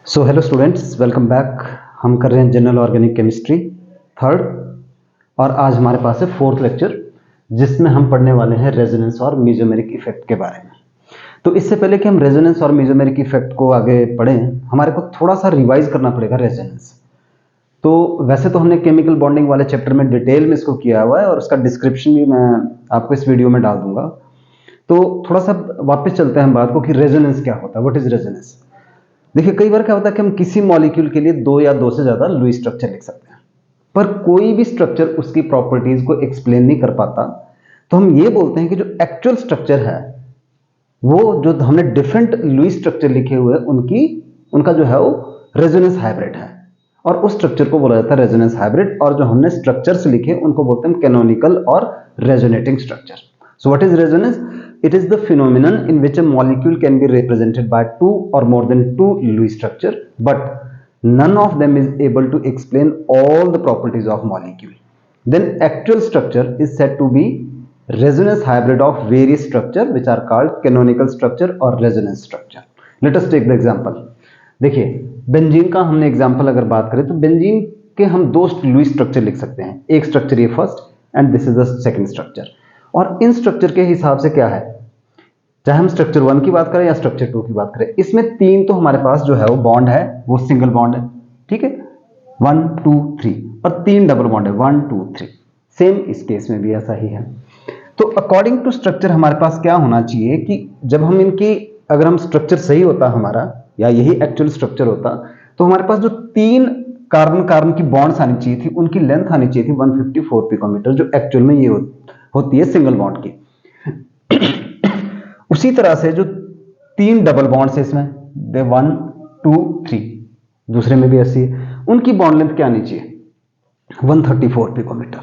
So hello students, welcome back. हम कर रहे हैं जनरल ऑर्गेनिक केमिस्ट्री थर्ड, और आज हमारे पास है फोर्थ लेक्चर जिसमें हम पढ़ने वाले हैं रेजोनेंस और मेसोमेरिक इफेक्ट के बारे में। तो इससे पहले कि हम रेजोनेंस और मेसोमेरिक इफेक्ट को आगे पढ़ें, हमारे को थोड़ा सा रिवाइज करना पड़ेगा रेजोनेंस। तो वैसे तो हमने केमिकल बॉन्डिंग वाले चैप्टर में डिटेल में इसको किया हुआ है और उसका डिस्क्रिप्शन भी मैं आपको इस वीडियो में डाल दूंगा। तो थोड़ा सा वापस चलते हैं हम बात को कि रेजोनेंस क्या होता है, व्हाट इज रेजोनेंस। देखिए, कई बार क्या होता है कि हम किसी मॉलिक्यूल के लिए दो या दो से ज्यादा लुईस स्ट्रक्चर लिख सकते हैं, पर कोई भी स्ट्रक्चर उसकी प्रॉपर्टीज को एक्सप्लेन नहीं कर पाता। तो हम ये बोलते हैं कि जो एक्चुअल स्ट्रक्चर है, वो जो हमने डिफरेंट लुईस स्ट्रक्चर लिखे हुए हैं उनका जो है वो रेजोनेंस हाइब्रिड है, और उस स्ट्रक्चर को बोला जाता है रेजोनेंस हाइब्रिड। और जो हमने स्ट्रक्चर्स लिखे उनको बोलते हैं कैनोनिकल और resonating structure. So what is resonance? It is the phenomenon in which a molecule can be represented by two or more than two Lewis structure, but none of them is able to explain all the properties of molecule. Then actual structure is said to be resonance hybrid of various structure which are called canonical structure or resonance structure. Let us take the example. देखिए, benzene का हमने example अगर बात करें तो benzene के हम दो लुईस स्ट्रक्चर लिख सकते हैं। एक स्ट्रक्चर ये first and this is the second structure. और इन स्ट्रक्चर के हिसाब से क्या है, चाहे हम स्ट्रक्चर 1 की बात करें या स्ट्रक्चर 2 की बात करें, इसमें तीन तो हमारे पास जो है वो बॉन्ड है, वो सिंगल बॉन्ड है, ठीक है, 1 2 3, और तीन डबल बॉन्ड है 1 2 3। सेम इस केस में भी ऐसा ही है। तो अकॉर्डिंग टू स्ट्रक्चर हमारे पास क्या होना चाहिए कि जब हम इनकी, अगर हम स्ट्रक्चर सही होता हमारा या यही एक्चुअल स्ट्रक्चर होता, तो हमारे पास जो तीन कार्बन कार्बन की बॉन्ड्स आनी चाहिए थी, उनकी लेंथ आनी चाहिए थी 154 पिकोमीटर, जो एक्चुअल में ये होती है सिंगल बॉन्ड की। उसी तरह से जो तीन डबल बॉन्ड्स है इसमें, 1 2 3, दूसरे में भी ऐसी है, उनकी बॉन्ड लेंथ क्या आनी चाहिए, 134 पिकोमीटर।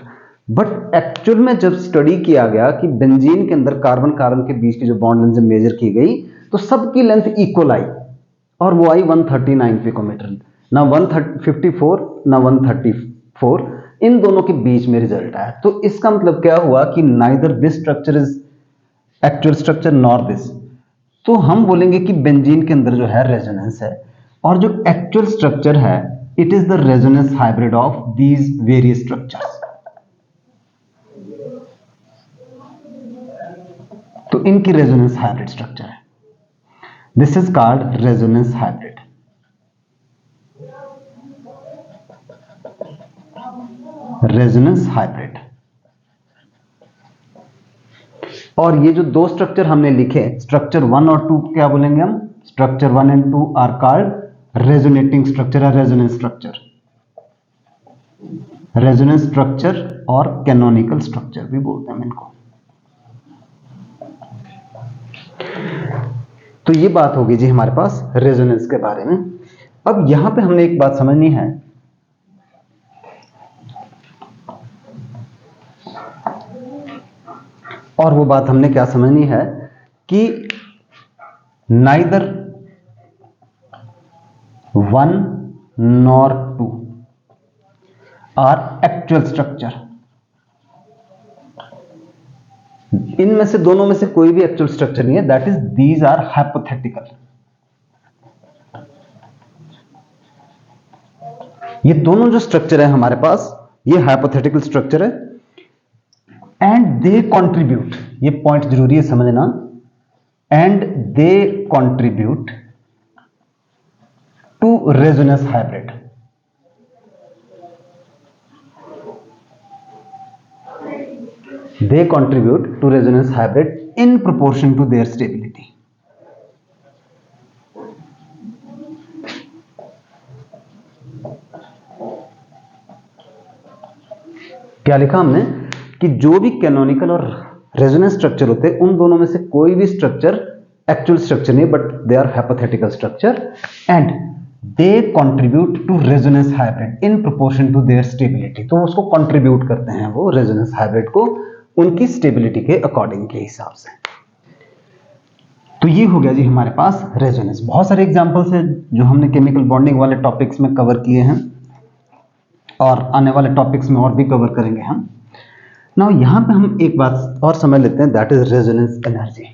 बट एक्चुअल में जब स्टडी किया गया कि बेंजीन के अंदर कार्बन कार्बन के बीच की जो बॉन्ड लेंथ मेजर की गई, तो सबकी लेंथ इक्वल आई, और वो आई 139 पिकोमीटर। ना 154 ना 134, इन दोनों के बीच में रिजल्ट आया। तो इसका मतलब क्या हुआ कि neither this structure is actual structure nor this. तो हम बोलेंगे कि बेंजीन के अंदर जो है रेजोनेंस है, और जो एक्चुअल स्ट्रक्चर है it is the resonance hybrid of these various structures. तो इनकी रेजोनेंस हाइब्रिड स्ट्रक्चर है, this is called resonance hybrid. Resonance hybrid. और ये जो दो स्ट्रक्चर हमने लिखे, स्ट्रक्चर 1 और 2, क्या बोलेंगे हम, structure 1 and 2 are called resonating structure या रेजोनेंस स्ट्रक्चर, रेजोनेंस स्ट्रक्चर और कैनोनिकल स्ट्रक्चर भी बोलते हैं इनको। तो ये बात होगी जी हमारे पास रेजोनेंस के बारे में। अब यहां पे हमने एक बात समझनी है, और वो बात हमने क्या समझनी है कि neither 1 nor 2 are actual structure. इनमें से दोनों में से कोई भी एक्चुअल स्ट्रक्चर नहीं है, that is these are hypothetical. ये दोनों जो स्ट्रक्चर है हमारे पास, ये हाइपोथेटिकल स्ट्रक्चर है, एंड दे कॉन्ट्रीब्यूट, ये पॉइंट जरूरी है समझना, and they contribute to resonance hybrid. They contribute to resonance hybrid in proportion to their stability. क्या लिखा हमने कि जो भी कैनोनिकल और रेजोनेंस स्ट्रक्चर होते हैं, उन दोनों में से कोई भी स्ट्रक्चर एक्चुअल स्ट्रक्चर नहीं, but they are hypothetical structure, and they contribute to resonance hybrid in proportion to their stability. तो उसको कंट्रीब्यूट करते हैं वो रेजोनेंस हाइब्रिड को उनकी स्टेबिलिटी के अकॉर्डिंग के हिसाब से। तो ये हो गया जी हमारे पास रेजोनेंस। बहुत सारे एग्जांपल्स हैं जो हमने केमिकल बॉन्डिंग वाले टॉपिक्स में कवर किए हैं, और आने वाले टॉपिक्स में और भी कवर करेंगे हम। नाउ यहां पे हम एक बात और समझ लेते हैं, that is resonance energy.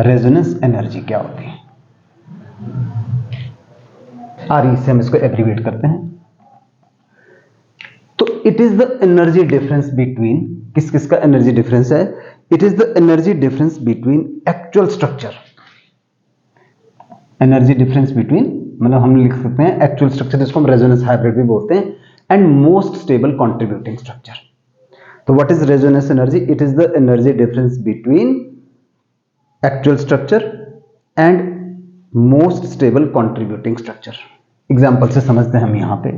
Resonance energy क्या होती है? आरई से हम इसको एब्रीवेट करते हैं। तो it is the energy difference between, किस किस का एनर्जी डिफरेंस है? It is the energy difference between actual structure, energy difference between, मतलब हम लिख सकते हैं एक्चुअल स्ट्रक्चर, जिसको हम रेजोनेंस हाइब्रिड भी बोलते हैं, and most stable contributing structure. तो what is resonance energy? It is the energy difference between actual structure and most stable contributing structure. Example से समझते हैं हम यहां पे।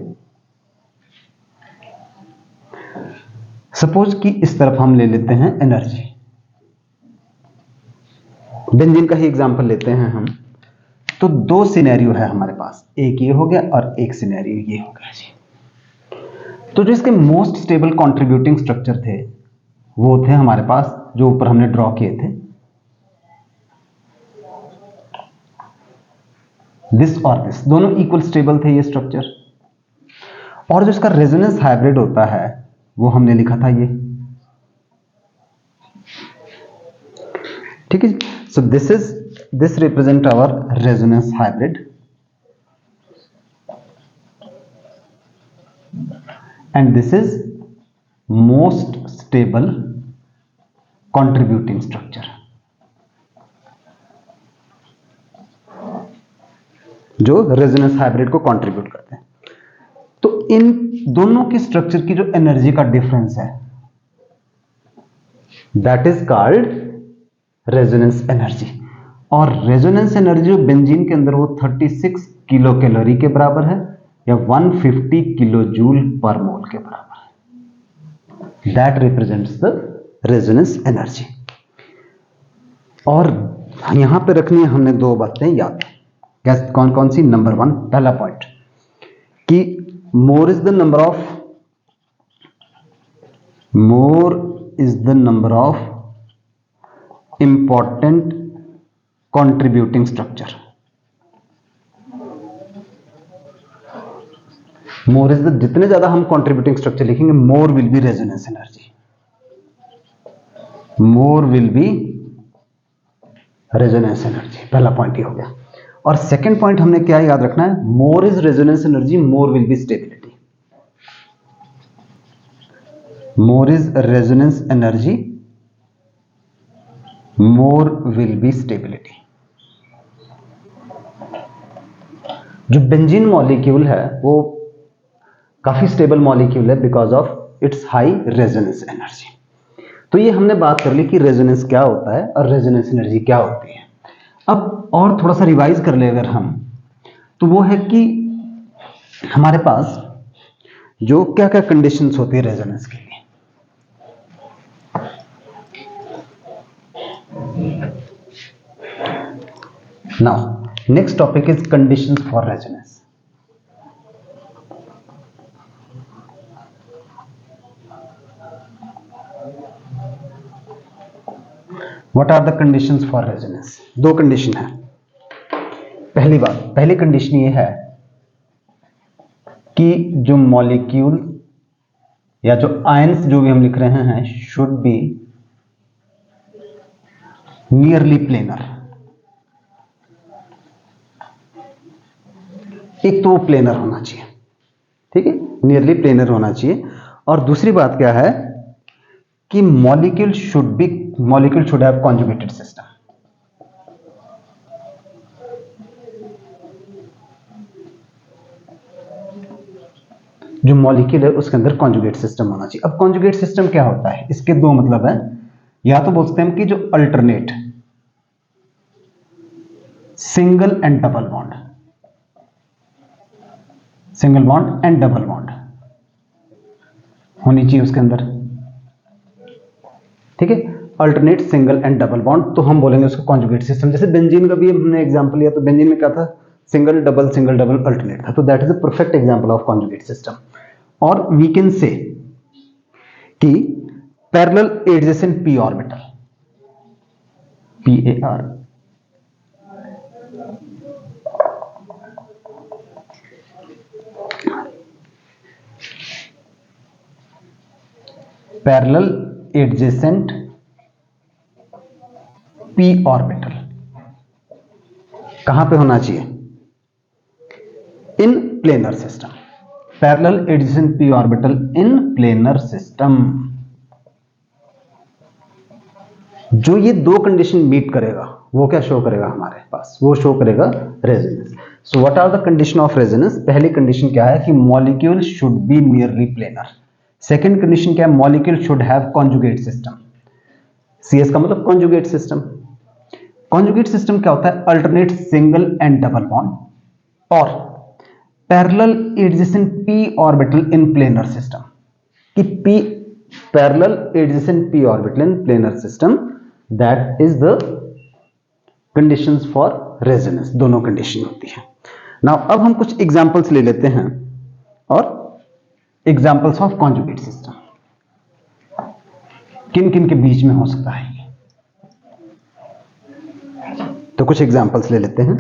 सपोज कि इस तरफ हम ले लेते हैं एनर्जी, बेंजीन का ही एग्जांपल लेते हैं हम। तो दो सिनेरियो है हमारे पास, एक ये हो गया और एक सिनेरियो ये हो गया जी। तो जो इसके मोस्ट स्टेबल कंट्रीब्यूटिंग स्ट्रक्चर थे वो थे हमारे पास, जो ऊपर हमने ड्रॉ किए थे, दिस और दिस, दोनों इक्वल स्टेबल थे ये स्ट्रक्चर। और जो इसका रेजोनेंस हाइब्रिड होता है वो हमने लिखा था ये, ठीक है। So this represent our resonance hybrid and this is most stable contributing structure, जो रेजोनेंस हाइब्रिड को कंट्रीब्यूट करते हैं। तो इन दोनों की स्ट्रक्चर की जो एनर्जी का डिफरेंस है that is called resonance energy. और रेजोनेंस एनर्जी जो बेंजीन के अंदर वो 36 किलो कैलोरी के बराबर है या 150 किलो जूल पर मोल के बराबर है। That represents the resonance energy. और यहां पे रखनी है हमने दो बातें याद, कौन कौन सी? नंबर वन, पहला पॉइंट कि मोर is the number of important contributing structure. More is the, जितने ज्यादा हम कंट्रीब्यूटिंग स्ट्रक्चर लिखेंगे more will be resonance energy, more will be resonance energy. पहला पॉइंट ये हो गया। और सेकंड पॉइंट हमने क्या याद रखना है? More is resonance energy, more will be stability. More is resonance energy, more will be stability. जो बेंजीन मॉलिक्यूल है वो काफी स्टेबल मॉलिक्यूल है because of its high resonance energy. तो ये हमने बात कर ली कि रेजोनेंस क्या होता है और रेजोनेंस एनर्जी क्या होती है। अब और थोड़ा सा रिवाइज कर ले अगर हम, तो वो है कि हमारे पास जो क्या क्या कंडीशंस होती है रेजोनेंस के लिए। Now next topic is conditions for resonance. What are the conditions for resonance? दो कंडीशन है। पहली बात, पहली कंडीशन ये है कि जो मॉलिक्यूल या जो आयंस जो भी हम लिख रहे हैं शुड बी नियरली प्लेनर। एक तो वो प्लेनर होना चाहिए, ठीक है, नियरली प्लेनर होना चाहिए। और दूसरी बात क्या है कि molecule should have conjugated system. जो मॉलिक्यूल है उसके अंदर कॉन्जुगेट सिस्टम होना चाहिए। अब कॉन्जुगेट सिस्टम क्या होता है? इसके दो मतलब है, या तो बोलते हैं कि जो alternate single and double bond, single bond and double bond होनी चाहिए उसके अंदर, ठीक है। Alternate single and double bond, तो हम बोलेंगे उसको कॉन्जुगेट सिस्टम। जैसे बेंजीन का भी हमने एग्जांपल लिया, तो बेंजीन में क्या था? सिंगल डबल अल्टरनेट था, तो that is a perfect example of conjugate system. और वी कैन से कि parallel adjacent p orbital, PAR, parallel adjacent p orbital, कहां पे होना चाहिए? In planar system, parallel adjacent p orbital in planar system. जो ये दो कंडीशन मीट करेगा वो क्या शो करेगा हमारे पास? वो शो करेगा resonance. So what are the condition of resonance? पहली कंडीशन क्या है कि molecule should be nearly planar. Second condition क्या है? Molecule should have conjugate system. CS का मतलब कॉन्जुगेट सिस्टम। कॉन्जुगेट सिस्टम क्या होता है? Alternate single and double bond और parallel adjacent p orbital in planar system. कि p parallel adjacent p orbital in planar system, that is the conditions for resonance. दोनों condition होती है। Now अब हम कुछ एग्जांपल्स ले लेते हैं और एग्जांपल्स ऑफ कॉन्जुगेट सिस्टम किन किन के बीच में हो सकता है ये, तो कुछ एग्जांपल्स ले लेते हैं।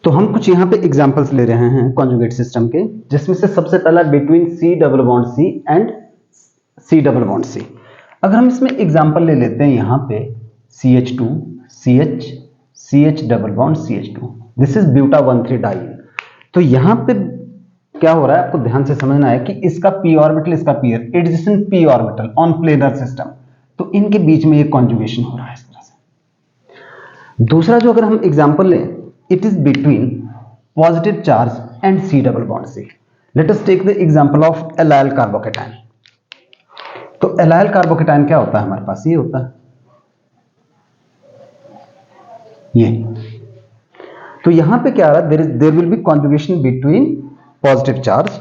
तो हम कुछ यहां पे एग्जांपल्स ले रहे हैं कॉन्जुगेट सिस्टम के, जिसमें से सबसे पहला between C double bond C and C double bond C। अगर हम इसमें एग्जांपल ले लेते हैं यहां पे CH2 CH CH double bond CH2, this is buta 1,3 diene. तो यहां पे क्या हो रहा है आपको ध्यान से समझना है कि इसका p ऑर्बिटल, इसका p adjacent p orbital on planar system, तो इनके बीच में ये कॉन्जुगेशन हो रहा है इस तरह से। दूसरा जो अगर हम एग्जांपल लें, it is between positive charge and C double bond C. Let us take the example of allyl carbocation. तो allyl carbocation क्या होता है हमारे पास? ये होता है ये। तो यहां पे क्या आ रहा है? there will be conjugation between positive charge,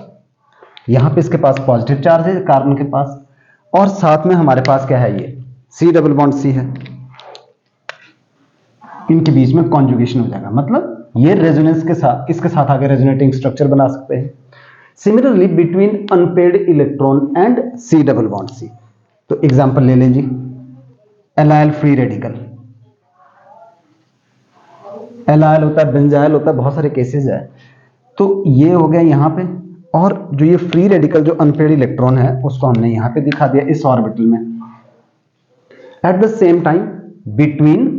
यहां पे इसके पास पॉजिटिव चार्ज है कार्बन के पास, और साथ में हमारे पास क्या है? ये C डबल बॉन्ड C है। इनके बीच में कॉन्जुगेशन हो जाएगा, मतलब ये रेजोनेंस के साथ, इसके साथ आगे रेजोनेटिंग स्ट्रक्चर बना सकते हैं। Similarly between unpaired electron and C double bond C, तो एग्जांपल ले लें जी, एलाइल फ्री रेडिकल। एलाइल होता है, बेंजाइल होता है, बहुत सारे केसेस है। तो ये हो गया यहां पे, और जो ये फ्री रेडिकल जो अनपेयर्ड इलेक्ट्रॉन है उसको हमने यहां पे दिखा दिया इस ऑर्बिटल में। At the same time between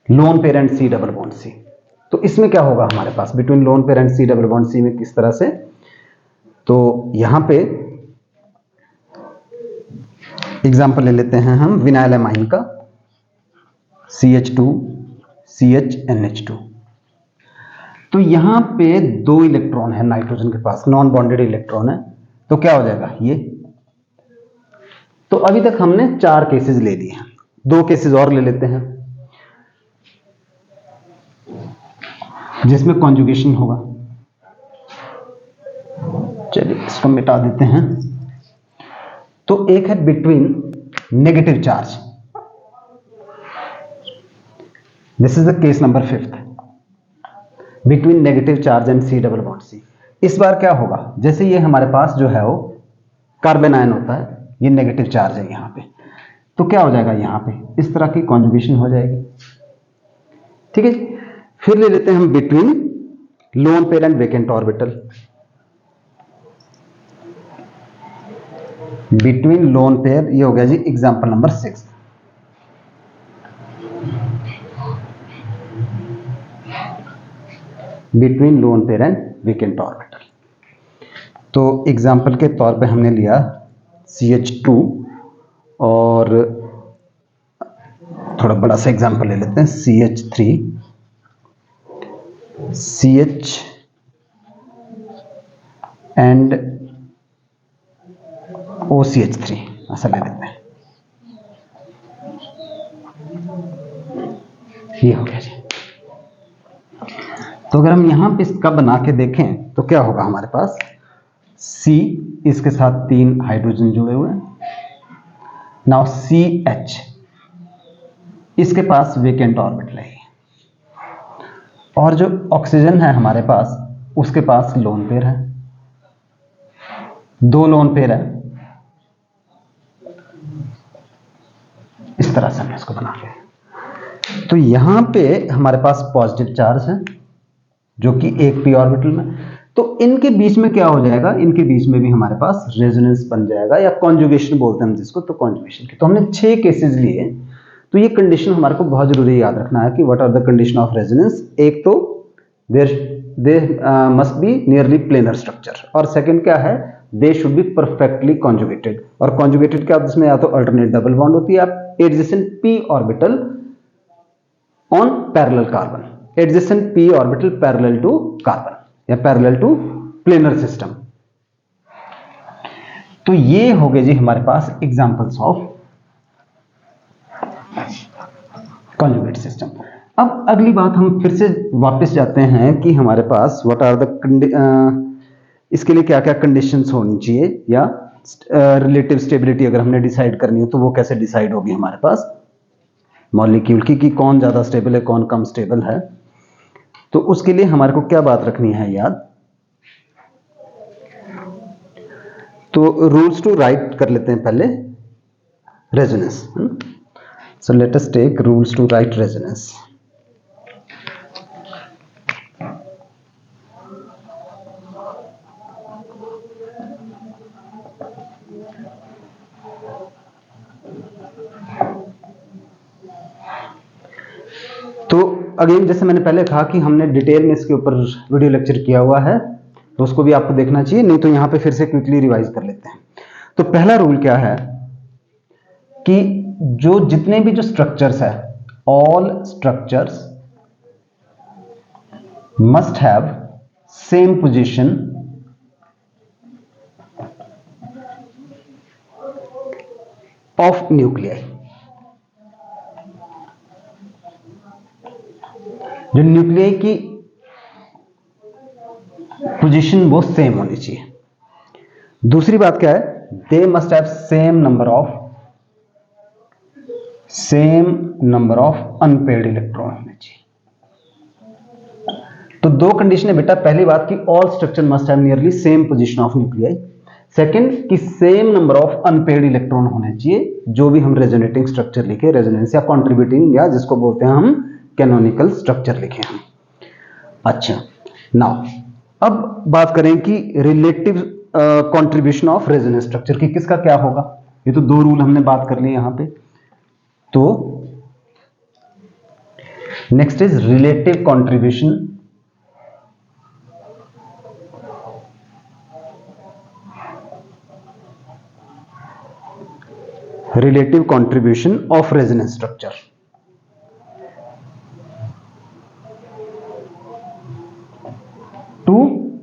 lone pair and C double bond C, तो इसमें क्या होगा हमारे पास between lone pair and C double bond C में किस तरह से? तो यहां पे एग्जांपल ले लेते हैं हम विनाइल एमाइन का CH2 CHNH2। तो यहां पे दो इलेक्ट्रॉन है नाइट्रोजन के पास, नॉन बॉन्डेड इलेक्ट्रॉन है, तो क्या हो जाएगा ये? तो अभी तक हमने 4 केसेस ले लिए हैं, 2 केसेस और ले लेते हैं जिसमें कॉन्जुगेशन होगा। चलिए इसको मिटा देते हैं। तो एक है between negative charge, this is the case number 5, between negative charge and C double bond C। इस बार क्या होगा? जैसे ये हमारे पास जो है वो कार्बन आयन होता है, ये नेगेटिव चार्ज है यहां पे, तो क्या हो जाएगा? यहां पे इस तरह की कॉन्जुगेशन हो जाएगी। ठीक है, फिर ले लेते हैं हम between lone pair and vacant orbital. Between lone pair, ये हो गया जी example number 6। Between lone pair and vacant orbital, तो एग्जांपल के तौर पे हमने लिया CH2, और थोड़ा बड़ा सा एग्जांपल ले लेते हैं CH3 CH एंड OCH3, ऐसा ले लेते हैं। ये हो गया जी। तो अगर हम यहां पे इसका बना के देखें तो क्या होगा हमारे पास? C, इसके साथ 3 हाइड्रोजन जुड़े हुए हैं। नाउ CH, इसके पास वेकेंट ऑर्बिटल है, और जो ऑक्सीजन है हमारे पास उसके पास लोन पेयर है, 2 लोन पेयर है। इस तरह से हमने इसको बना लिया। तो यहां पे हमारे पास पॉजिटिव चार्ज है जो कि एक पी ऑर्बिटल में, तो इनके बीच में क्या हो जाएगा, इनके बीच में भी हमारे पास रेजोनेंस बन जाएगा, या कॉन्जुगेशन बोलते हैं हम जिसको, तो कॉन्जुगेशन की। तो हमने 6 केसेस लिए। तो ये कंडीशन हमारे को बहुत जरूरी याद रखना है कि what are the condition of resonance. एक तो there must be nearly planar structure, और सेकंड क्या है, they should be perfectly conjugated. और कॉन्जुगेटेड क्या, जिसमें या तो अल्टरनेट डबल बॉन्ड होती है, या adjacent p orbital on parallel carbon, adjacent p orbital parallel to carbon, या पैरेलल टू प्लेनर सिस्टम। तो ये हो गए जी हमारे पास एग्जांपल्स ऑफ कॉन्जुगेट सिस्टम। अब अगली बात, हम फिर से वापस जाते हैं कि हमारे पास व्हाट आर द इसके लिए क्या क्या कंडीशंस होनी चाहिए, या रिलेटिव स्टेबिलिटी अगर हमने डिसाइड करनी हो तो वो कैसे डिसाइड होगी हमारे पास मॉलिक्यूल की, कि कौन ज्यादा स्टेबल है कौन कम स्टेबल है। तो उसके लिए हमारे को क्या बात रखनी है याद, तो रूल्स टू राइट कर लेते हैं पहले resonance. So let us take rules to write resonance. तो अगेन जैसे मैंने पहले कहा कि हमने डिटेल में इसके ऊपर वीडियो लेक्चर किया हुआ है, तो उसको भी आपको देखना चाहिए, नहीं तो यहां पे फिर से क्विकली रिवाइज कर लेते हैं। तो पहला रूल क्या है कि जो जितने भी जो स्ट्रक्चर्स है, all structures must have same position of nuclei. जो न्यूक्लियाई की पोजीशन वो सेम होनी चाहिए। दूसरी बात क्या है, they must have same number of unpaired electron होने चाहिए। तो दो कंडीशन है बेटा, पहली बात की all structure must have nearly same position of nuclei, second कि same number of unpaired electron होने चाहिए, जो भी हम रेजोनेटिंग स्ट्रक्चर लिखे, रेजोनेंस या कॉन्ट्रीब्यूटिंग, या जिसको बोलते हैं हम कैनोनिकल स्ट्रक्चर लिखे हम। अच्छा, नाउ अब बात करें कि relative contribution of resonance structure की किसका क्या होगा। ये तो दो रूल हमने बात कर ली यहां पे। तो next is relative contribution of resonance structure. To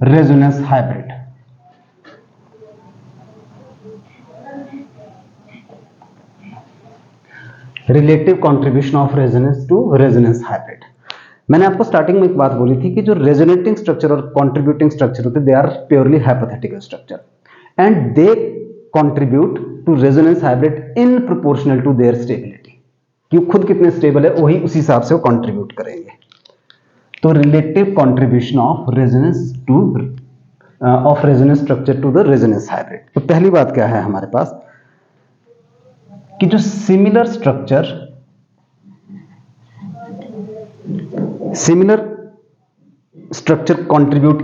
resonance hybrid. Relative contribution of resonance to resonance hybrid. मैंने आपको स्टार्टिंग में एक बात बोली थी कि जो रेजोनेटिंग स्ट्रक्चर और कंट्रीब्यूटिंग स्ट्रक्चर होते हैं, they are purely hypothetical structure and they contribute to resonance hybrid in proportional to their stability, कि खुद कितने स्टेबल है वही उसी हिसाब से वो कंट्रीब्यूट करेंगे। तो relative contribution of resonance structure to the resonance hybrid. तो पहली बात क्या है हमारे पास कि जो similar structure contribute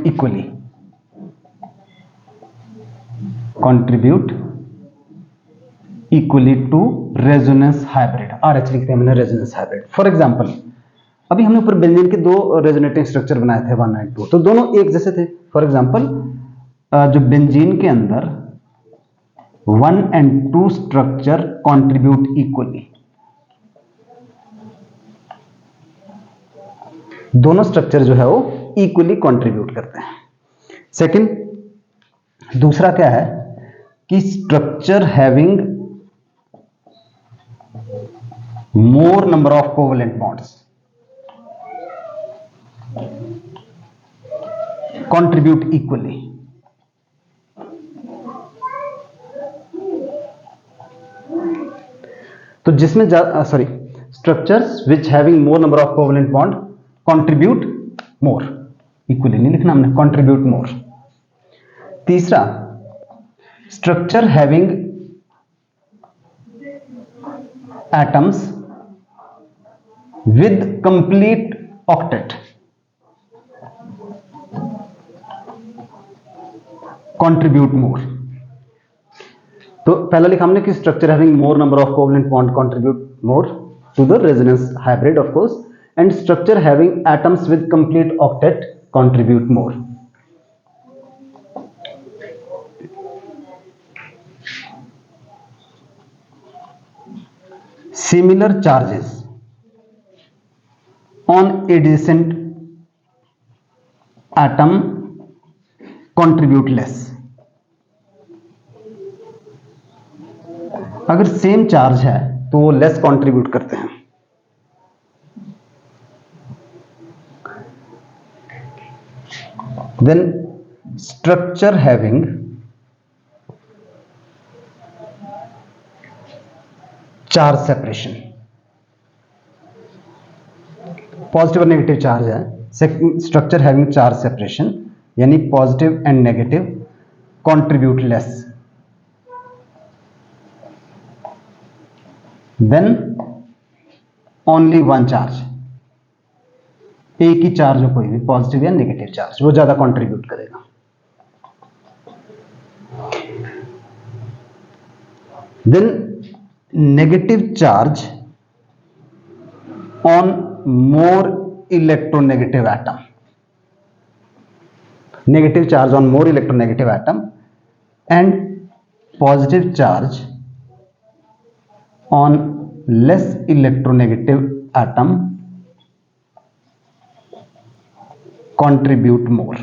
equally to resonance hybrid, RH लिखते हैं मैंने रेजोनेंस हाइब्रिड। फॉर एग्जांपल अभी हमने ऊपर बेंजीन के दो रेजोनेटिंग स्ट्रक्चर बनाए थे 1 और 2, तो दोनों एक जैसे थे। फॉर एग्जांपल जो बेंजीन के अंदर 1 और 2 स्ट्रक्चर कंट्रीब्यूट इक्वली, दोनों स्ट्रक्चर जो है वो इक्वली कंट्रीब्यूट करते हैं। सेकंड, दूसरा क्या है कि structure having more number of covalent bonds contribute equally. तो जिसमें structures which having more number of covalent bond contribute more, equally नहीं लिखना हमने, कंट्रीब्यूट मोर। तीसरा, structure having atoms with complete octet contribute more. तो पहला लिखा हमने कि structure having more number of covalent bond contribute more to the resonance hybrid of course, and structure having atoms with complete octet contribute more. Similar charges on adjacent atom contribute less. अगर same charge है तो वो less contribute करते हैं. Then structure having charge separation, positive और negative charge है, structure having charge separation यानी positive and negative contribute less. Then only one charge, एक ही चार्ज हो कोई भी पॉजिटिव या नेगेटिव चार्ज वो ज्यादा कंट्रीब्यूट करेगा. Then negative charge on more electronegative atom, negative charge on more electronegative atom and positive charge on less electronegative atom contribute more.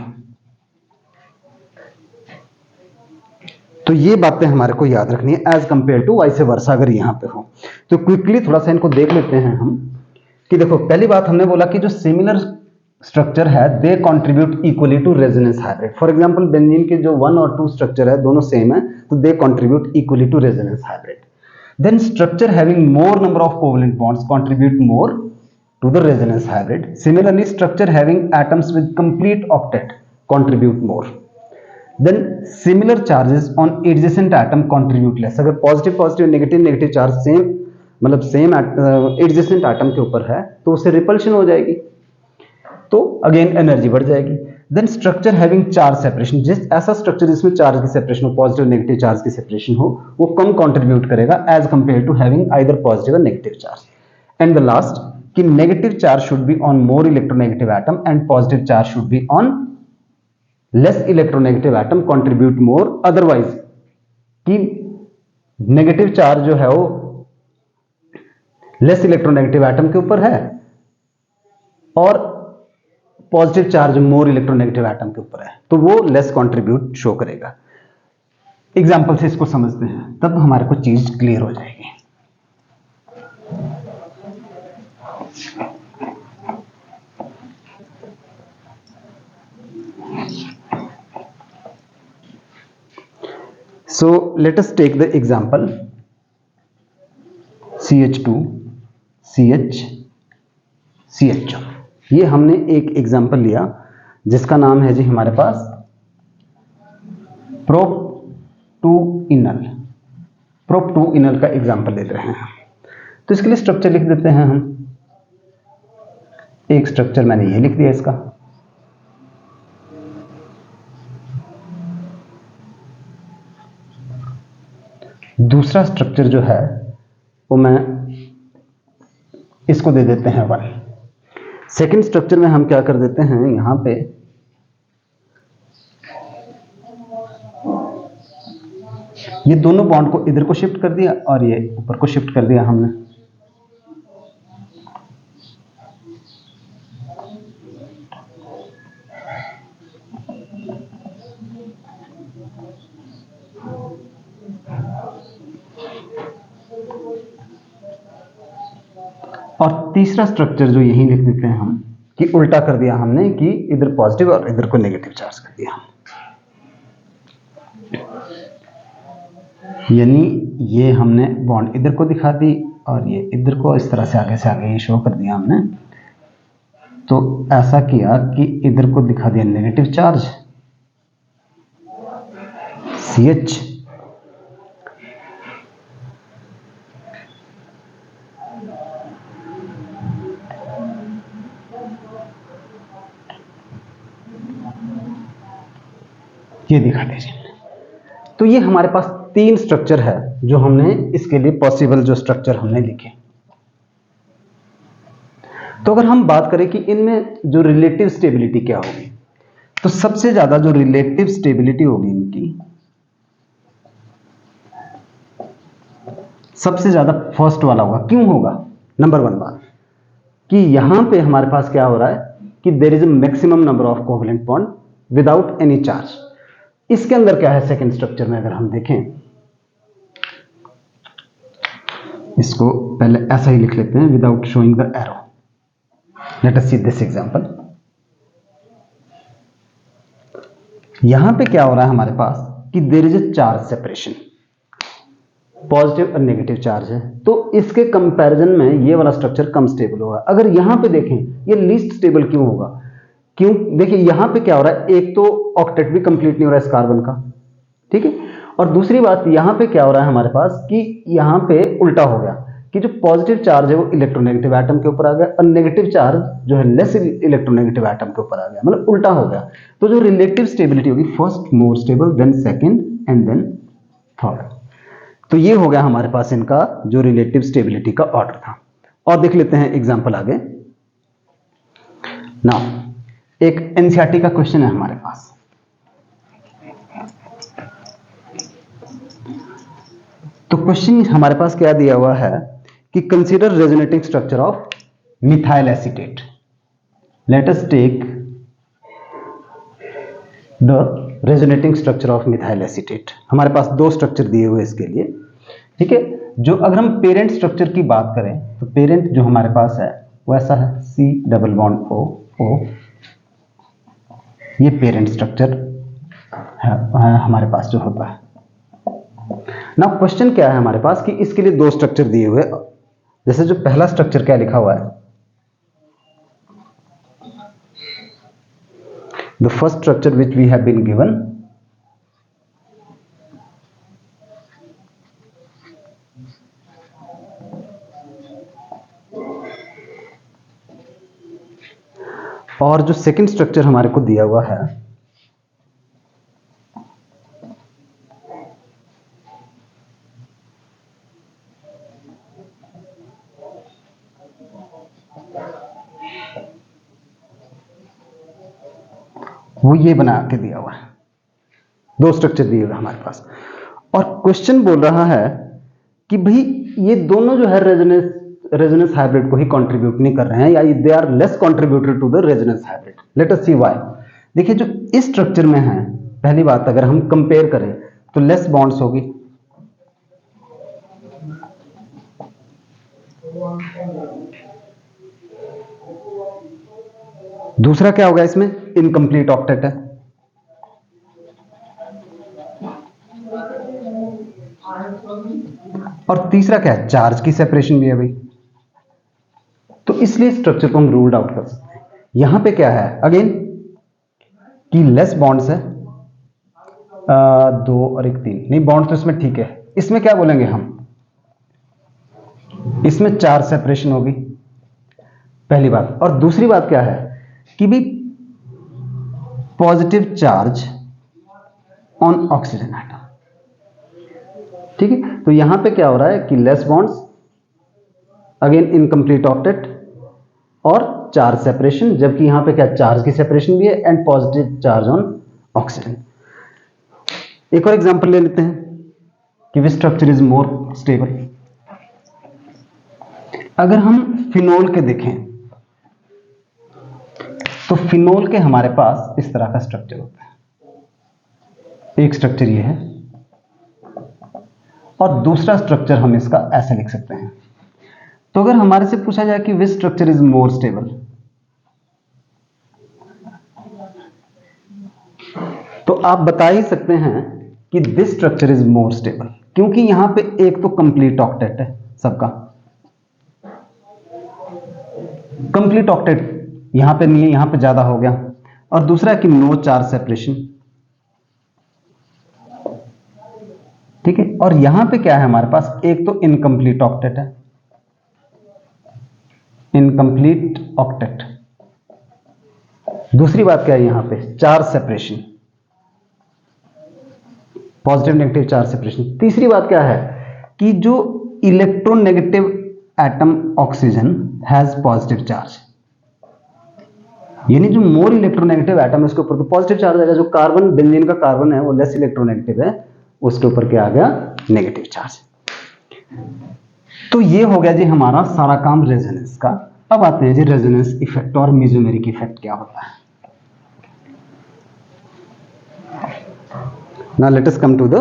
तो ये बातें हमारे को याद रखनी है as compare to vice versa. अगर यहां पे हो तो क्विकली थोड़ा सा इनको देख लेते हैं हम कि देखो पहली बात हमने बोला कि जो सिमिलर स्ट्रक्चर है they contribute equally to resonance hybrid. For example benzene के जो 1 और 2 स्ट्रक्चर है दोनों सेम है तो they contribute equally to resonance hybrid. Then structure having more number of covalent bonds contribute more to the resonance hybrid. Similarly structure having atoms with complete octet contribute more. Then similar charges on adjacent atom contribute less. अगर positive positive negative negative charge same मतलब same adjacent atom के ऊपर है तो उससे repulsion हो जाएगी तो अगेन एनर्जी बढ़ जाएगी. Then structure having charge separation, जिस ऐसा स्ट्रक्चर जिसमें चार्ज की सेपरेशन हो पॉजिटिव नेगेटिव चार्ज की सेपरेशन हो वो कम कंट्रीब्यूट करेगा as compare to having either positive और negative charge. And the last कि negative charge should be on more electronegative atom and positive charge should be on less electronegative atom contribute more. Otherwise कि negative charge जो है वो less electronegative atom के ऊपर है और positive charge more electronegative atom के ऊपर है तो वो लेस कंट्रीब्यूट शो करेगा. एग्जांपल से इसको समझते हैं तब हमारे को चीज क्लियर हो जाएगी. So let us take the example CH2 CH CH2. ये हमने एक एग्जाम्पल लिया जिसका नाम है जी हमारे पास प्रोप टू इनल का एग्जाम्पल ले रहे हैं. तो इसके लिए स्ट्रक्चर लिख देते हैं हम. एक स्ट्रक्चर मैंने ये लिख दिया इसका. दूसरा स्ट्रक्चर जो है वो मैं इसको दे देते हैं 1. सेकेंड स्ट्रक्चर में हम क्या कर देते हैं यहां पे ये दोनों बॉन्ड को इधर को शिफ्ट कर दिया और ये ऊपर को शिफ्ट कर दिया हमने. और तीसरा स्ट्रक्चर जो यहीं लिख देते हैं हम कि उल्टा कर दिया हमने कि इधर पॉजिटिव और इधर को नेगेटिव चार्ज कर दिया. यानी ये हमने बॉन्ड इधर को दिखा दी और ये इधर को इस तरह से आगे ये शो कर दिया हमने. तो ऐसा किया कि इधर को दिखा दिया नेगेटिव चार्ज CH ये दिखा दीजिए। तो ये हमारे पास 3 स्ट्रक्चर है जो हमने इसके लिए पॉसिबल जो स्ट्रक्चर हमने लिखे। तो अगर हम बात करें कि इनमें जो रिलेटिव स्टेबिलिटी क्या होगी, तो सबसे ज्यादा जो रिलेटिव स्टेबिलिटी होगी इनकी, सबसे ज्यादा फर्स्ट वाला होगा। क्यों होगा? नंबर 1 बात कि यहां पे हमारे पास क्या हो रहा है कि there is a maximum number of covalent bond without any charge. इसके अंदर क्या है सेकंड स्ट्रक्चर में, अगर हम देखें इसको पहले ऐसा ही लिख लेते हैं without showing the arrow. Let us see this example. यहां पे क्या हो रहा है हमारे पास कि there is a charge separation, positive और नेगेटिव चार्ज है, तो इसके कंपैरिजन में ये वाला स्ट्रक्चर कम स्टेबल होगा। अगर यहां पे देखें ये लीस्ट स्टेबल क्यों होगा? क्यों? देखिए यहां पे क्या हो रहा है, एक तो ऑक्टेट भी कंप्लीट नहीं हो रहा है इस कार्बन का, ठीक है, और दूसरी बात यहां पे क्या हो रहा है हमारे पास कि यहां पे उल्टा हो गया कि जो पॉजिटिव चार्ज है वो इलेक्ट्रोनेगेटिव एटम के ऊपर आ गया और नेगेटिव चार्ज जो है लेस इलेक्ट्रोनेगेटिव एटम के ऊपर आ गया, मतलब उल्टा हो गया। तो जो रिलेटिव स्टेबिलिटी होगी, first more stable, then second and then third. तो ये हो गया हमारे पास इनका जो रिलेटिव स्टेबिलिटी का ऑर्डर था। और देख लेते हैं एग्जांपल आगे। नाउ एक एनसीईआरटी का क्वेश्चन है हमारे पास। तो क्वेश्चन हमारे पास क्या दिया हुआ है कि consider resonating structure of methyl acetate. Let us take the resonating structure of methyl acetate. हमारे पास 2 स्ट्रक्चर दिए हुए इसके लिए, ठीक है। जो अगर हम पेरेंट स्ट्रक्चर की बात करें तो पेरेंट जो हमारे पास है वो ऐसा है, C double bond O O, ये पेरेंट स्ट्रक्चर है हमारे पास जो होता है। ना क्वेश्चन क्या है हमारे पास कि इसके लिए 2 स्ट्रक्चर दिए हुए। जैसे जो पहला स्ट्रक्चर क्या लिखा हुआ है, the first structure which we have been given, और जो सेकंड स्ट्रक्चर हमारे को दिया हुआ है वो ये बना के दिया हुआ है। 2 स्ट्रक्चर दिए हुए हमारे पास, और क्वेश्चन बोल रहा है कि भाई ये दोनों जो है रेजोनेंस हाइब्रिड को ही कंट्रीब्यूट नहीं कर रहे हैं, या they are less contributed to the resonance hybrid. Let us see why. देखिए जो इस स्ट्रक्चर में है, पहली बात अगर हम कंपेयर करें तो लेस बॉन्ड्स होगी, दूसरा क्या होगा इसमें, इनकम्प्लीट ऑक्टेट है, और तीसरा क्या है, चार्ज की सेपरेशन भी है भाई। तो इसलिए स्ट्रक्चर को हम रूल्ड आउट कर सकते हैं। यहां पे क्या है अगेन कि लेस बॉन्ड्स है, 2 और 1 3, नहीं बॉन्ड तो इसमें ठीक है, इसमें क्या बोलेंगे हम, इसमें चार्ज सेपरेशन होगी, पहली बात। और दूसरी बात क्या है कि भी positive charge on oxygen atom, ठीक है। तो यहां पे क्या हो रहा है कि less bonds, again incomplete octet और चार्ज सेपरेशन, जबकि यहां पे क्या चार्ज की सेपरेशन भी है and positive charge on oxygen. एक और एग्जांपल ले लेते हैं कि which structure is more stable. अगर हम फिनोल के देखें तो फिनोल के हमारे पास इस तरह का स्ट्रक्चर होता है। एक स्ट्रक्चर ये है और दूसरा स्ट्रक्चर हम इसका ऐसे लिख सकते हैं। तो अगर हमारे से पूछा जाए कि which structure is more stable, तो आप बता ही सकते हैं कि this structure is more stable, क्योंकि यहां पे एक तो कंप्लीट ऑक्टेट है सबका, कंप्लीट ऑक्टेट यहां पे नहीं है, यहां पे ज्यादा हो गया, और दूसरा कि नो चार्ज सेपरेशन, ठीक है। और यहां पे क्या है हमारे पास, एक तो इनकम्प्लीट ऑक्टेट है, इनकम्प्लीट ऑक्टेट, दूसरी बात क्या है यहां पे charge separation, positive negative charge separation. तीसरी बात क्या है कि जो electronegative atom oxygen has positive charge, यानी जो मोर इलेक्ट्रोनेगेटिव एटम है उसके ऊपर तो पॉजिटिव चार्ज आएगा। जो कार्बन, बेंजीन का कार्बन है वो लेस इलेक्ट्रोनेगेटिव है, उसके ऊपर क्या आ गया, नेगेटिव चार्ज। तो ये हो गया जी हमारा सारा काम रेजोनेंस का। अब आते हैं जी रेजोनेंस इफेक्ट और मेसोमेरिक इफेक्ट क्या होता है। Now let us come to the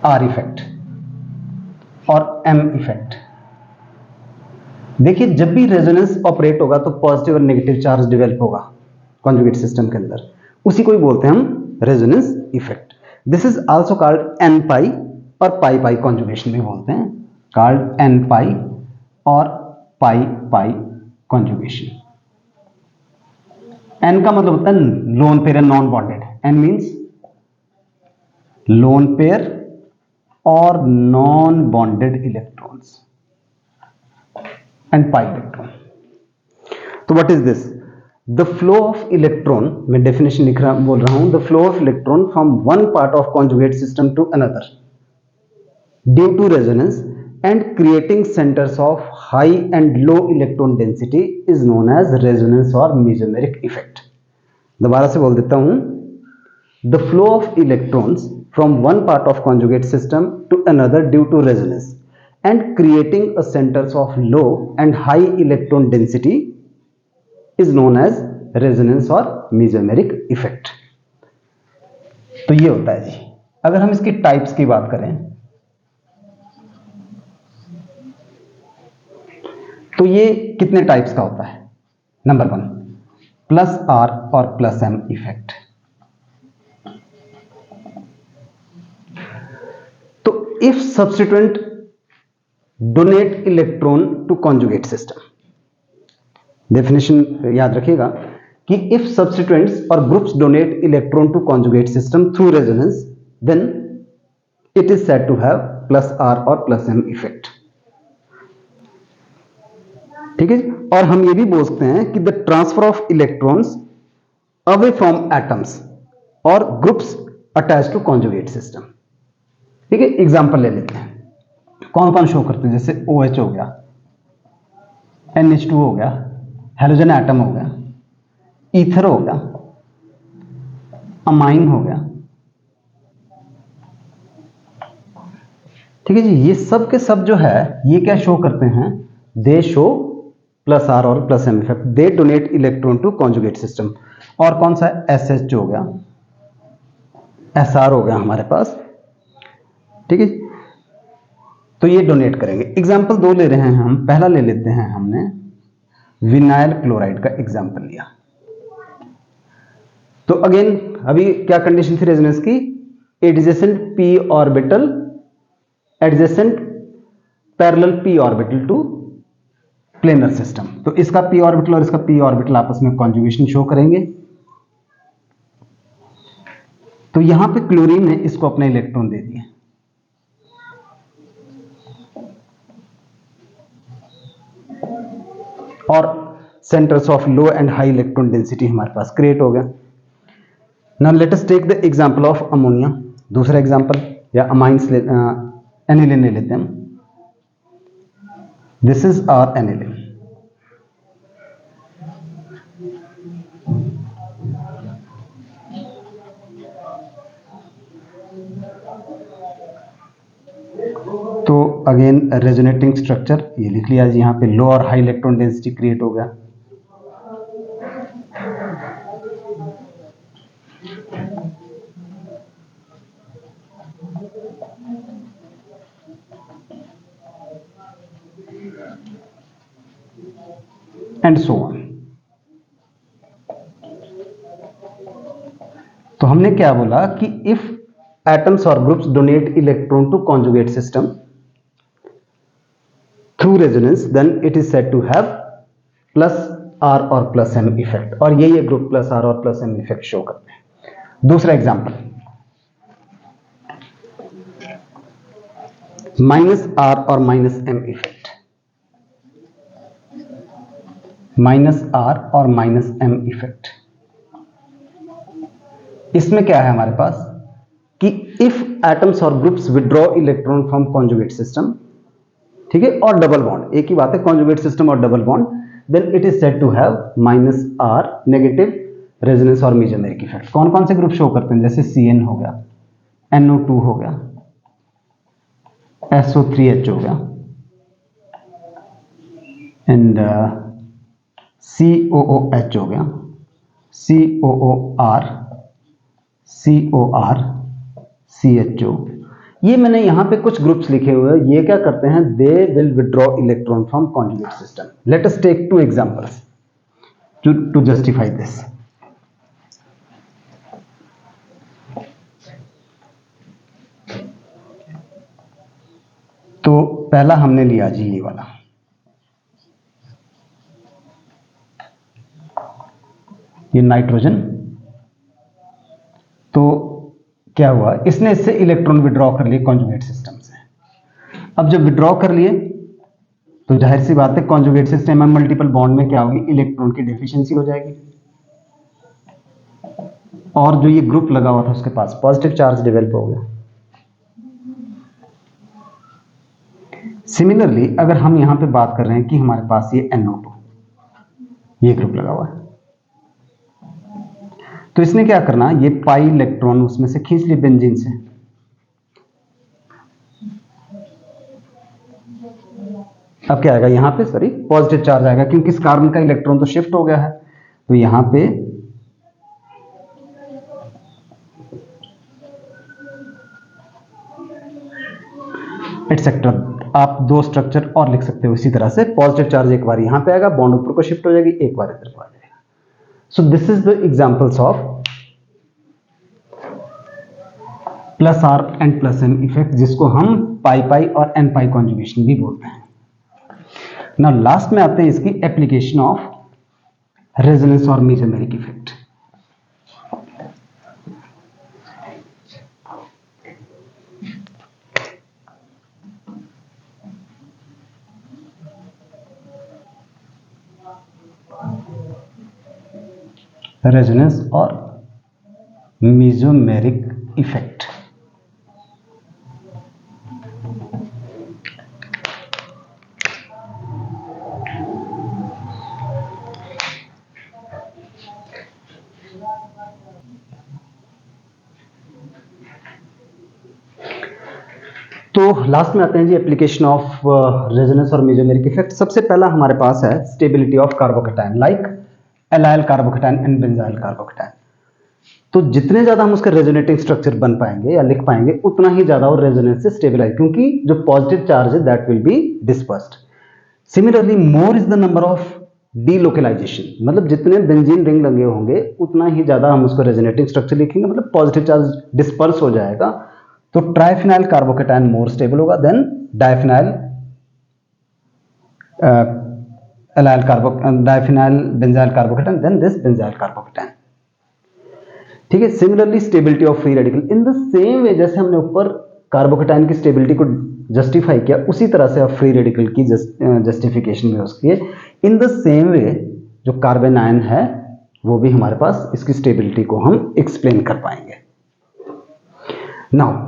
R effect और एम इफेक्ट। देखिए जब भी रेजोनेंस ऑपरेट होगा तो पॉजिटिव और नेगेटिव चार्ज डेवलप होगा कॉन्जुगेट सिस्टम के अंदर, उसी को ही बोलते हैं हम resonance effect. This is also called N pi और पाई पाई कॉन्जुगेशन भी बोलते हैं, कॉल्ड एन पाई और पाई पाई कॉन्जुगेशन। एन का मतलब होता है lone pair and non bonded. N means lone pair और non bonded electrons and pi electron. तो what is this? The flow of electron, मैं डेफिनेशन बोल रहा हूं, the flow of electron from one part of conjugate system to another due to resonance and creating centers of high and low electron density is known as resonance और mesomeric effect. दोबारा से बोल देता हूं, the flow of electrons from one part of conjugate system to another due to resonance and creating a centers of low and high electron density is known as resonance और mesomeric effect। तो ये होता है जी। अगर हम इसकी types की बात करें तो ये कितने टाइप्स का होता है? नंबर 1 प्लस आर और प्लस एम इफेक्ट। तो if substituent donate electron to conjugate system, definition याद रखिएगा कि इफ सब्स्टिट्यूएंट्स और groups donate electron to conjugate system through resonance then it is said to have plus R और plus M effect. ठीक है, और हम ये भी बोल सकते हैं कि the transfer of electrons away from atoms और groups attach to conjugate system. ठीक है, एग्जांपल ले लेते हैं कौन कौन शो करते हैं, जैसे OH हो गया, NH2 हो गया, हेलोजन एटम हो गया, ईथर हो गया, अमाइन हो गया। ठीक है जी, ये सब के सब जो है ये क्या शो करते हैं? दे शो प्लस आर और plus M effect. They donate electron to conjugate system. और कौन सा? SH हो गया, SR हो गया हमारे पास। ठीक है, तो ये डोनेट करेंगे। एग्जाम्पल 2 ले रहे हैं हम। पहला ले लेते हैं, हमने विनाइल क्लोराइड का एग्जाम्पल लिया। तो अगेन अभी क्या कंडीशन थी रेजोनेंस की? Adjacent p orbital, adjacent parallel p orbital to planar system. तो इसका p ऑर्बिटल और इसका p ऑर्बिटल आपस में कॉन्जुगेशन शो करेंगे। तो यहां पे क्लोरीन ने इसको अपना इलेक्ट्रॉन दे दिए और centres of low and high electron density हमारे पास क्रिएट हो गया। Now let us take the example of ammonia. दूसरा एग्जांपल या अमाइंस एनिलीन ले लेते हैं हम। This is our aniline. तो अगेन रेजोनेटिंग स्ट्रक्चर ये लिख लिया जी, यहां पे लो और हाई इलेक्ट्रॉन डेंसिटी क्रिएट हो गया। And so on. तो हमने क्या बोला कि इफ एटम्स और groups donate electron to conjugate system through resonance then it is said to have plus R और प्लस एम इफेक्ट। और ये ग्रुप प्लस आर और प्लस एम इफेक्ट शो करते हैं। दूसरा एग्जांपल माइनस आर और minus M effect. Minus R और minus M effect. इसमें क्या है हमारे पास कि इफ एटम्स और groups withdraw electron from conjugate system, ठीक है, और डबल बॉन्ड, एक ही बात है, कॉन्जुगेट सिस्टम और double bond, then it is said to have -R negative resonance और मेसोमेरिक इफेक्ट। कौन कौन से ग्रुप शो करते हैं? जैसे CN हो गया, NO2 हो गया, SO3H हो गया, एंड COOH हो गया, COOR, COR, CHO। ये मैंने यहां पे कुछ ग्रुप्स लिखे हुए हैं, ये क्या करते हैं? They will withdraw electron from conjugate system. Let us take 2 examples to justify this. तो पहला हमने लिया जी ये वाला, ये नाइट्रोजन। तो क्या हुआ? इसने इससे इलेक्ट्रॉन विड्रॉ कर लिए कॉन्जुगेट सिस्टम से। अब जब विड्रॉ कर लिए तो जाहिर सी बात है कॉन्जुगेट सिस्टम में मल्टीपल बॉन्ड में क्या होगी? इलेक्ट्रॉन की डेफिशिएंसी हो जाएगी, और जो ये ग्रुप लगा हुआ था उसके पास पॉजिटिव चार्ज डेवलप हो गया। सिमिलरली अगर हम यहां पे बात कर रहे हैं कि हमारे पास ये NO2, ये ग्रुप लगा हुआ है, तो इसने क्या करना? ये पाई इलेक्ट्रॉन उसमें से खींच लिए बेंजीन से। अब क्या आएगा यहां पे? सॉरी, पॉजिटिव चार्ज आएगा, क्योंकि इस कार्बन का इलेक्ट्रॉन तो शिफ्ट हो गया है। तो यहां पे एटसेट्रा, आप 2 स्ट्रक्चर और लिख सकते हो इसी तरह से। पॉजिटिव चार्ज एक बार यहां पे आएगा, बॉन्ड ऊपर को शिफ्ट हो जाएगी, एक बार इधर को आ जाएगा। So this is the examples of +R and +M effect, जिसको हम पाई पाई और n पाई कॉन्जुगेशन भी बोलते हैं। नाउ लास्ट में आते हैं इसकी एप्लीकेशन ऑफ रेजोनेंस और मेसोमेरिक इफेक्ट। रेजोनेंस और मेसोमेरिक इफेक्ट। तो लास्ट में आते हैं जी एप्लीकेशन ऑफ रेजोनेंस और मेसोमेरिक इफेक्ट। सबसे पहला हमारे पास है stability of carbocation, like allyl carbocation and benzyl carbocation. तो जितने ज्यादा हम उसके रेजोनेटिंग स्ट्रक्चर बन पाएंगे या लिख पाएंगे, उतना ही ज्यादा वो रेजोनेंस से स्टेबलाइज, क्योंकि जो पॉजिटिव चार्ज है that will be dispersed. Similarly more is the number of delocalisation, मतलब जितने बेंजीन रिंग लगे होंगे उतना ही ज्यादा हम उसको रेजोनेटिंग स्ट्रक्चर लिखेंगे, मतलब पॉजिटिव चार्ज डिस्पर्स हो जाएगा। तो ट्राइफिनाइल कार्बोकैटायन मोर स्टेबल होगा then diphenyl diphenyl benzyl carbocation then this benzyl carbocation. ठीक है। Similarly stability of free radical in the same way, जैसे हमने ऊपर कार्बोकैटायन की स्टेबिलिटी को जस्टिफाई किया, उसी तरह से अब फ्री रेडिकल की जस्टिफिकेशन भी हो सकती है। इन द सेम वे जो कार्बन आयन है वो भी हमारे पास इसकी स्टेबिलिटी को हम एक्सप्लेन कर पाएंगे। नाउ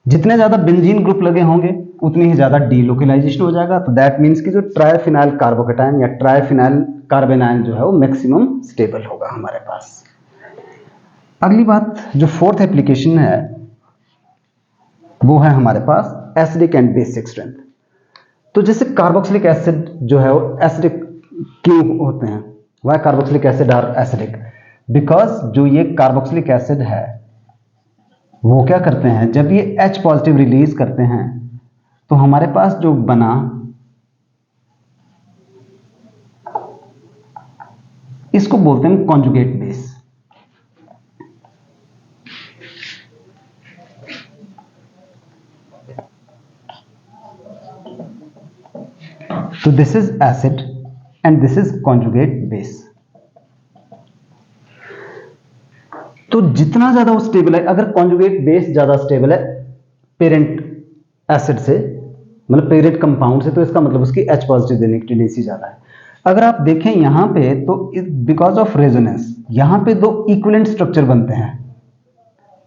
जितने ज्यादा बेंजीन ग्रुप लगे होंगे उतनी ही ज्यादा डीलोकलाइजेशन हो जाएगा। तो दैट मीन्स कि जो ट्राइफिनाइल कार्बोकैटायन या ट्राइफिनाइल कार्बन आयन जो है वो मैक्सिमम स्टेबल होगा हमारे पास। अगली बात जो फोर्थ एप्लीकेशन है वो है हमारे पास एसिडिक एंड बेसिक स्ट्रेंथ। तो जैसे कार्बोक्सिलिक एसिड जो है वो एसिडिक क्यों होते हैं? Why carboxylic acid are acidic? Because जो ये कार्बोक्सिलिक एसिड है वो क्या करते हैं, जब ये H पॉजिटिव रिलीज करते हैं तो हमारे पास जो बना इसको बोलते हैं कॉन्जुगेट बेस। तो this is acid and this is conjugate base. तो जितना ज्यादा वो स्टेबल है, अगर कॉन्जुगेट बेस ज्यादा स्टेबल है पेरेंट एसिड से, मतलब पेरेंट कंपाउंड से, तो इसका मतलब उसकी H पॉजिटिव देने की टेंडेंसी ज्यादा है। अगर आप देखें यहाँ पे तो बिकॉज ऑफ रेजोनेंस यहाँ पे दो इक्विवेलेंट स्ट्रक्चर बनते हैं,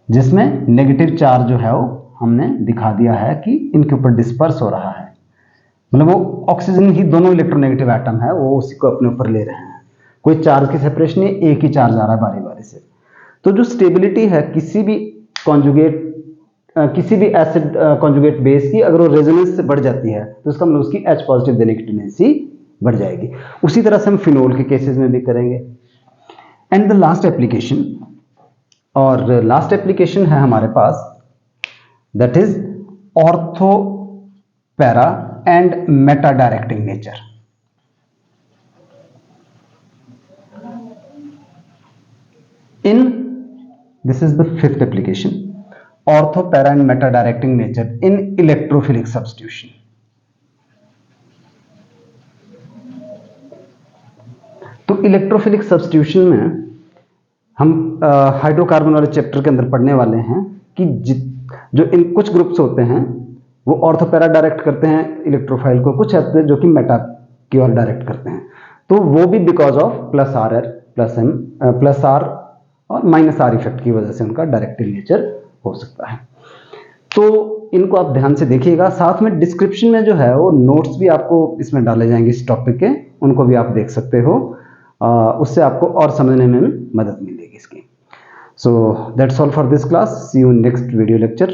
जिसमें नेगेटिव चार्ज जो है वो हमने दिखा दिया है कि इनके ऊपर डिस्पर्स हो रहा है, मतलब वो ऑक्सीजन ही दोनों इलेक्ट्रोनेगेटिव एटम है वो उसी को अपने ऊपर ले रहे हैं, कोई चार्ज की सेपरेशन नहीं, एक ही चार्ज आ रहा है बारी बारी से। तो जो स्टेबिलिटी है किसी भी कॉन्जुगेट किसी भी एसिड कॉन्जुगेट बेस की, अगर वो रेजोनेंस से बढ़ जाती है तो इसका मतलब उसकी H पॉजिटिव देने की टेंडेंसी बढ़ जाएगी। उसी तरह से हम फिनोल के केसेस में भी करेंगे। एंड द लास्ट एप्लीकेशन, और लास्ट एप्लीकेशन है हमारे पास, that is ortho para and meta directing nature. In this is the fifth application, ortho para and meta directing nature in electrophilic substitution. तो electrophilic substitution में हम hydrocarbon वाले chapter के अंदर पढ़ने वाले हैं कि जो इन कुछ ग्रुप्स होते हैं वो ऑर्थो पैरा डायरेक्ट करते हैं इलेक्ट्रोफाइल को, कुछ ऐसे जो कि मेटा की ओर डायरेक्ट करते हैं। तो वो भी because of plus R plus R और माइनस आर इफेक्ट की वजह से उनका डायरेक्टिव नेचर हो सकता है। तो इनको आप ध्यान से देखिएगा। साथ में डिस्क्रिप्शन में जो है वो नोट्स भी आपको इसमें डाले जाएंगे इस टॉपिक के, उनको भी आप देख सकते हो, उससे आपको और समझने में मदद मिलेगी इसकी। So that's all for this class, see you in next video lecture.